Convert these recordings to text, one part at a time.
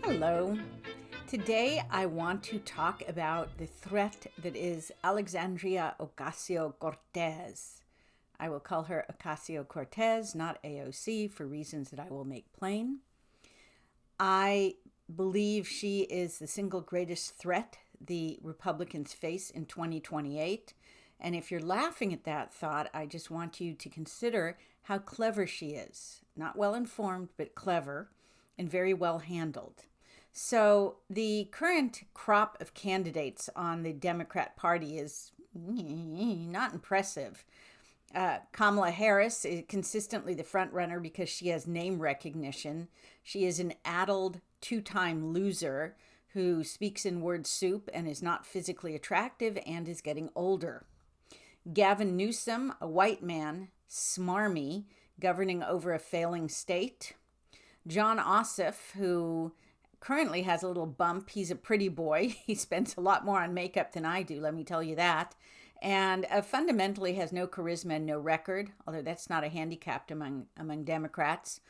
Hello. Today I want to talk about the threat that is Alexandria Ocasio-Cortez. I will call her Ocasio-Cortez, not AOC, for reasons that I will make plain. I believe she is the single greatest threat the Republicans face in 2028. And if you're laughing at that thought, I just want you to consider how clever she is. Not well informed, but clever and very well handled. So the current crop of candidates on the Democrat Party is not impressive. Kamala Harris is consistently the front runner because she has name recognition. She is an addled two-time loser who speaks in word soup and is not physically attractive and is getting older. Gavin Newsom, a white man, smarmy, governing over a failing state. Jon Ossoff, who currently has a little bump. He's a pretty boy. He spends a lot more on makeup than I do, let me tell you that. And fundamentally has no charisma and no record, although that's not a handicap among Democrats.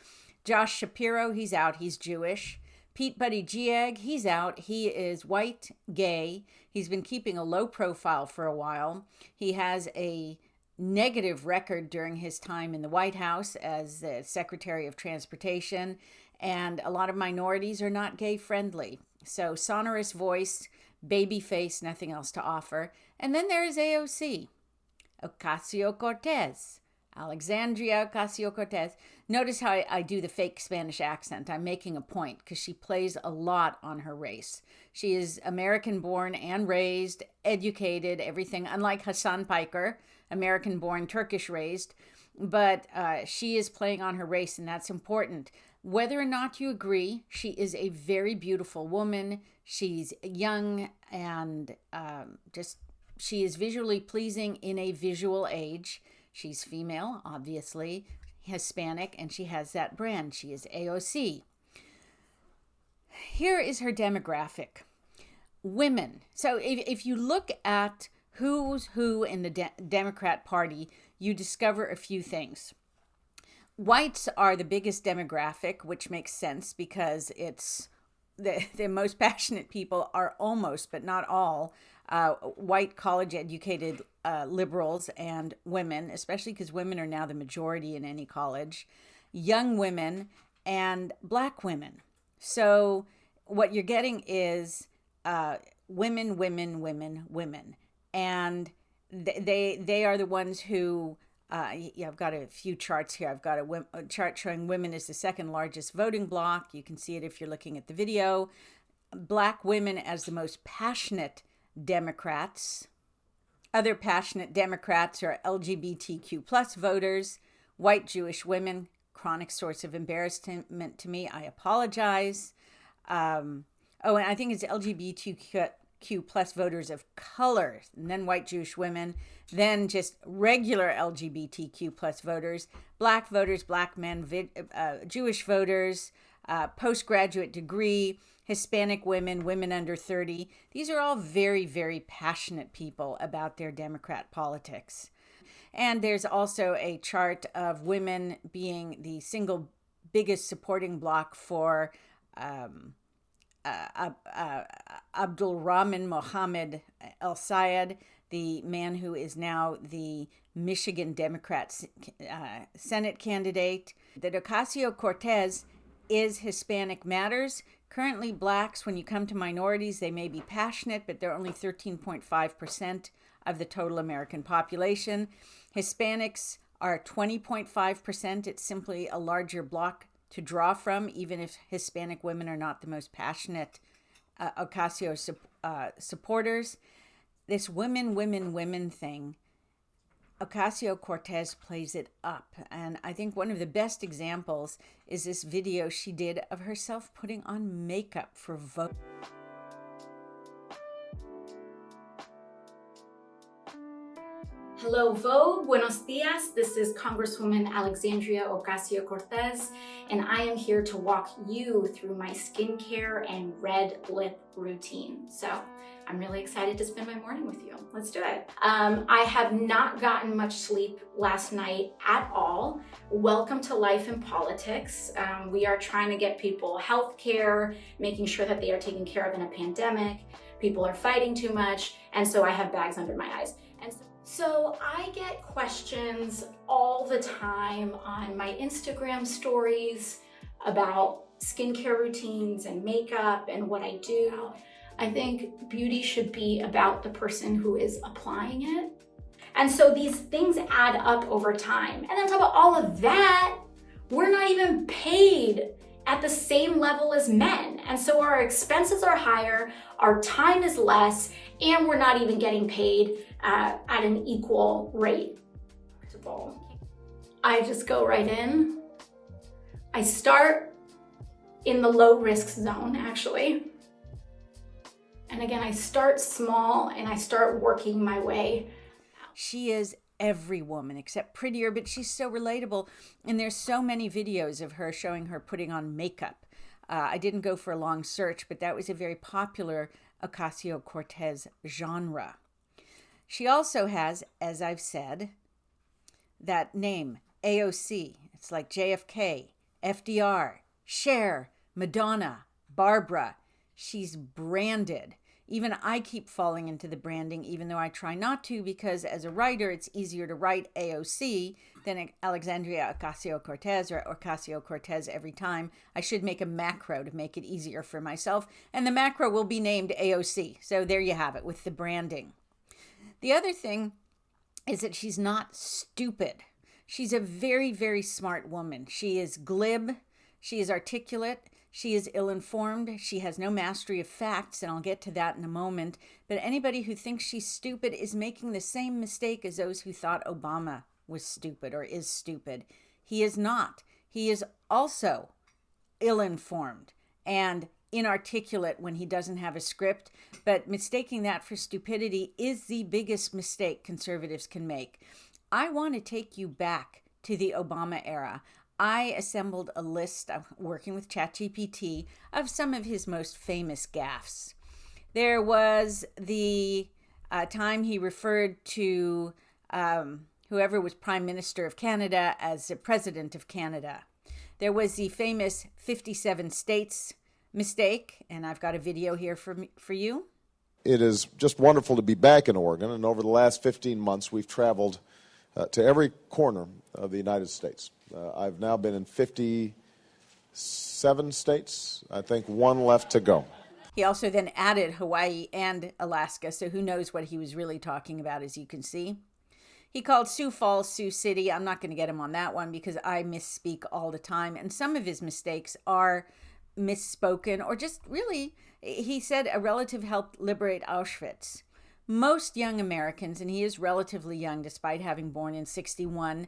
Josh Shapiro, he's out. He's Jewish. Pete Buttigieg, he's out. He is white, gay. He's been keeping a low profile for a while. He has a negative record during his time in the White House as the Secretary of Transportation, and a lot of minorities are not gay friendly. So sonorous voice, baby face, nothing else to offer. And then there is AOC, Ocasio-Cortez, Alexandria Ocasio-Cortez. Notice how I do the fake Spanish accent. I'm making a point because she plays a lot on her race. She is American-born and raised, educated, everything, unlike Hassan Piker, American-born, Turkish-raised. But she is playing on her race, and that's important. Whether or not you agree, she is a very beautiful woman. She's young and she is visually pleasing in a visual age. She's female, obviously, Hispanic, and she has that brand. She is AOC. Here is her demographic. Women. So if you look at who's who in the Democrat Party, you discover a few things. Whites are the biggest demographic, which makes sense because it's the most passionate people are almost, but not all, white college-educated liberals and women, especially because women are now the majority in any college, young women, and black women. So what you're getting is women, women, women, women. And they are the ones who... I've got a few charts here. I've got a chart showing women is the second largest voting bloc. You can see it if you're looking at the video. Black women as the most passionate Democrats. Other passionate Democrats are LGBTQ plus voters, white Jewish women, chronic source of embarrassment to me. I apologize. And I think it's LGBTQ plus voters of color, and then white Jewish women, then just regular LGBTQ plus voters, black voters, black men, Jewish voters, postgraduate degree, Hispanic women, women under 30. These are all very, very passionate people about their Democrat politics. And there's also a chart of women being the single biggest supporting bloc for Abdul Rahman Mohammed El Sayed, the man who is now the Michigan Democrat Senate candidate. That Ocasio-Cortez is Hispanic matters. Currently, blacks, when you come to minorities, they may be passionate, but they're only 13.5% of the total American population. Hispanics are 20.5%. It's simply a larger bloc to draw from, even if Hispanic women are not the most passionate Ocasio supporters. This women, women, women thing, Ocasio-Cortez plays it up. And I think one of the best examples is this video she did of herself putting on makeup for vote. Hello, Vogue. Buenos dias. This is Congresswoman Alexandria Ocasio-Cortez, and I am here to walk you through my skincare and red lip routine. So I'm really excited to spend my morning with you. Let's do it. I have not gotten much sleep last night at all. Welcome to life in politics. We are trying to get people health care, making sure that they are taken care of in a pandemic. People are fighting too much, and so I have bags under my eyes. And so I get questions all the time on my Instagram stories about skincare routines and makeup and what I do. I think beauty should be about the person who is applying it. And so these things add up over time. And on top of all of that, we're not even paid at the same level as men. And so our expenses are higher, our time is less, and we're not even getting paid at an equal rate. I just go right in. I start in the low risk zone, actually. And again, I start small and I start working my way. She is every woman except prettier, but she's so relatable. And there's so many videos of her showing her putting on makeup. I didn't go for a long search, but that was a very popular Ocasio-Cortez genre. She also has, as I've said, that name, AOC. It's like JFK, FDR, Cher, Madonna, Barbara. She's branded. Even I keep falling into the branding, even though I try not to, because as a writer, it's easier to write AOC than Alexandria Ocasio-Cortez or Ocasio-Cortez every time. I should make a macro to make it easier for myself, and the macro will be named AOC. So there you have it with the branding. The other thing is that she's not stupid. She's a very, very smart woman. She is glib. She is articulate. She is ill-informed. She has no mastery of facts, and I'll get to that in a moment. But anybody who thinks she's stupid is making the same mistake as those who thought Obama was stupid or is stupid. He is not. He is also ill-informed and inarticulate when he doesn't have a script, but mistaking that for stupidity is the biggest mistake conservatives can make. I want to take you back to the Obama era. I assembled a list, working with ChatGPT, of some of his most famous gaffes. There was the time he referred to whoever was Prime Minister of Canada as the President of Canada. There was the famous 57 states mistake, and I've got a video here for you. It is just wonderful to be back in Oregon, and over the last 15 months, we've traveled to every corner of the United States. I've now been in 57 states, I think one left to go. He also then added Hawaii and Alaska, so who knows what he was really talking about, as you can see. He called Sioux Falls Sioux City. I'm not going to get him on that one because I misspeak all the time, and some of his mistakes are misspoken or just really, he said a relative helped liberate Auschwitz. Most young Americans, and he is relatively young despite having born in 1961,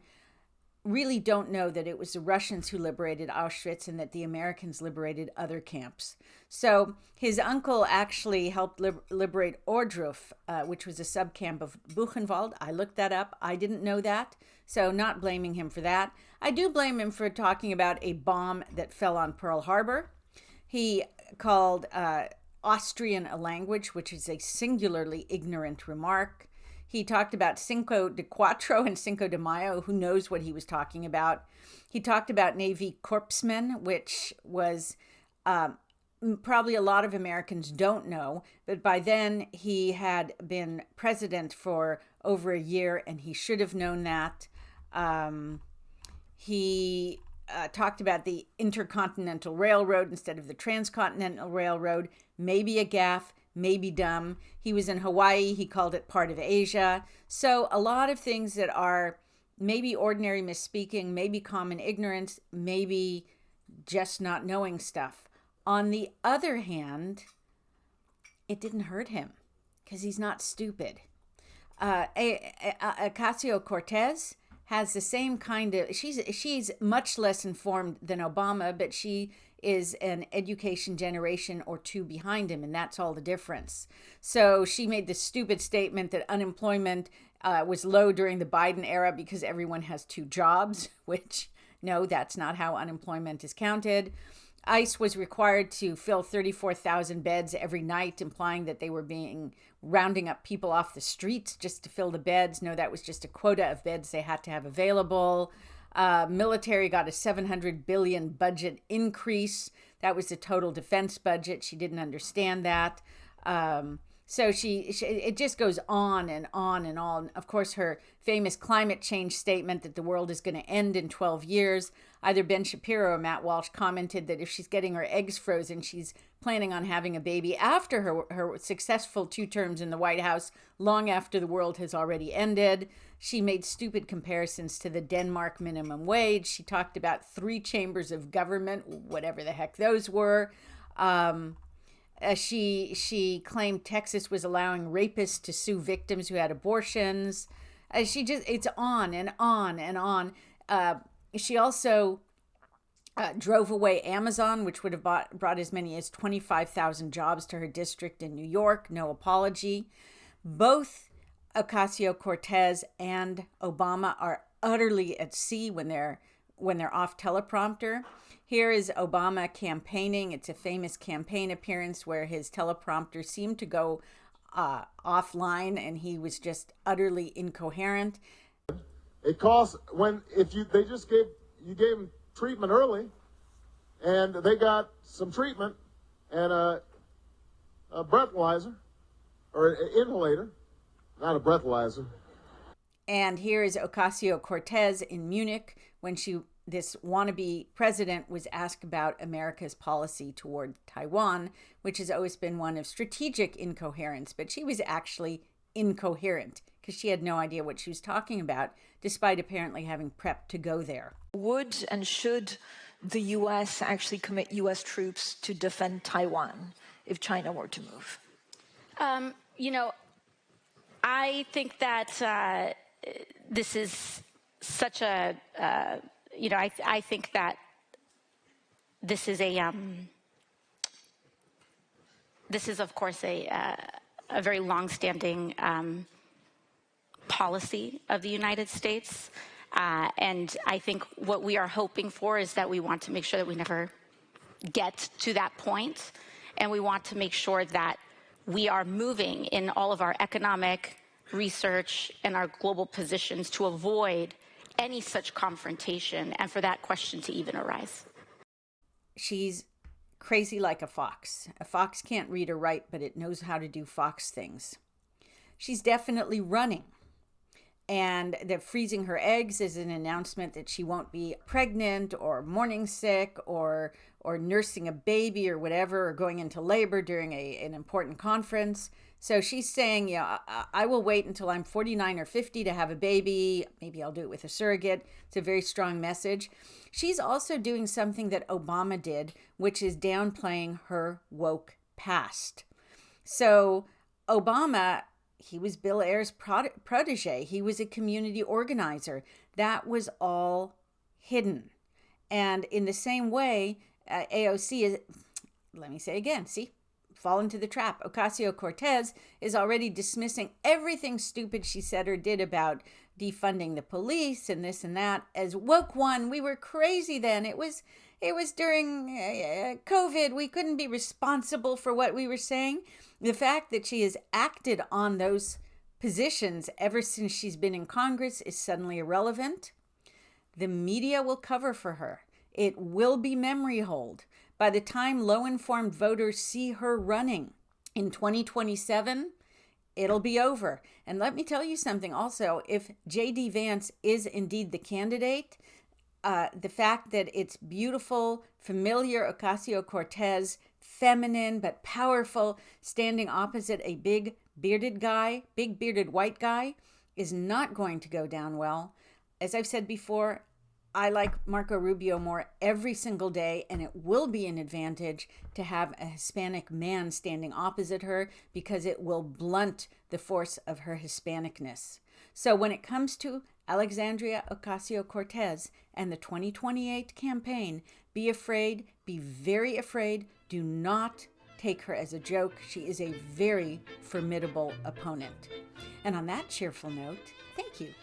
really don't know that it was the Russians who liberated Auschwitz and that the Americans liberated other camps. So his uncle actually helped liberate Ohrdruf, which was a subcamp of Buchenwald. I looked that up. I didn't know that, so not blaming him for that. I do blame him for talking about a bomb that fell on Pearl Harbor. He called Austrian a language, which is a singularly ignorant remark. He talked about Cinco de Cuatro and Cinco de Mayo. Who knows what he was talking about? He talked about Navy corpsmen, which was probably a lot of Americans don't know. But by then, he had been president for over a year, and he should have known that. He talked about the Intercontinental Railroad instead of the Transcontinental Railroad. Maybe a gaffe. Maybe dumb. He was in Hawaii. He called it part of Asia. So a lot of things that are maybe ordinary misspeaking, maybe common ignorance, maybe just not knowing stuff. On the other hand, it didn't hurt him because he's not stupid. Ocasio-Cortez has the same kind of, she's much less informed than Obama, but she is an education generation or two behind him, and that's all the difference. So she made the stupid statement that unemployment was low during the Biden era because everyone has two jobs, which, no, that's not how unemployment is counted. ICE was required to fill 34,000 beds every night, implying that they were rounding up people off the streets just to fill the beds. No, that was just a quota of beds they had to have available. Military got a $700 billion budget increase. That was the total defense budget. She didn't understand that. So it just goes on and on and on. Of course, her famous climate change statement that the world is going to end in 12 years. Either Ben Shapiro or Matt Walsh commented that if she's getting her eggs frozen, she's planning on having a baby after her successful 2 terms in the White House, long after the world has already ended. She made stupid comparisons to the Denmark minimum wage. She talked about 3 chambers of government, whatever the heck those were. She claimed Texas was allowing rapists to sue victims who had abortions. It's on and on and on. She also drove away Amazon, which would have brought as many as 25,000 jobs to her district in New York. No apology. Both Ocasio-Cortez and Obama are utterly at sea when they're off teleprompter. Here is Obama campaigning. It's a famous campaign appearance where his teleprompter seemed to go offline and he was just utterly incoherent. It costs you gave them treatment early, and they got some treatment and a breathalyzer or an inhalator, not a breathalyzer. And here is Ocasio-Cortez in Munich when this wannabe president was asked about America's policy toward Taiwan, which has always been one of strategic incoherence. But she was actually incoherent because she had no idea what she was talking about, despite apparently having prepped to go there. Would and should the U.S. actually commit U.S. troops to defend Taiwan if China were to move? I think that this is such a... I think that this is of course a very long-standing policy of the United States, and I think what we are hoping for is that we want to make sure that we never get to that point, and we want to make sure that we are moving in all of our economic research and our global positions to avoid any such confrontation and for that question to even arise. She's crazy like a fox. A fox can't read or write, but it knows how to do fox things. She's definitely running. And that freezing her eggs is an announcement that she won't be pregnant or morning sick or nursing a baby or whatever, or going into labor during an important conference. So she's saying, I will wait until I'm 49 or 50 to have a baby. Maybe I'll do it with a surrogate. It's a very strong message. She's also doing something that Obama did, which is downplaying her woke past. So Obama, he was Bill Ayer's protege. He was a community organizer. That was all hidden. And in the same way, AOC is, let me say again, see? Fall into the trap. Ocasio-Cortez is already dismissing everything stupid she said or did about defunding the police and this and that as woke one. We were crazy then. It was during COVID. We couldn't be responsible for what we were saying. The fact that she has acted on those positions ever since she's been in Congress is suddenly irrelevant. The media will cover for her. It will be memory hold. By the time low-informed voters see her running in 2027, it'll be over. And let me tell you something also. If J.D. Vance is indeed the candidate, the fact that it's beautiful, familiar Ocasio-Cortez, feminine but powerful, standing opposite a big bearded white guy, is not going to go down well. As I've said before, I like Marco Rubio more every single day, and it will be an advantage to have a Hispanic man standing opposite her because it will blunt the force of her Hispanicness. So when it comes to Alexandria Ocasio-Cortez and the 2028 campaign, be afraid, be very afraid. Do not take her as a joke. She is a very formidable opponent. And on that cheerful note, thank you.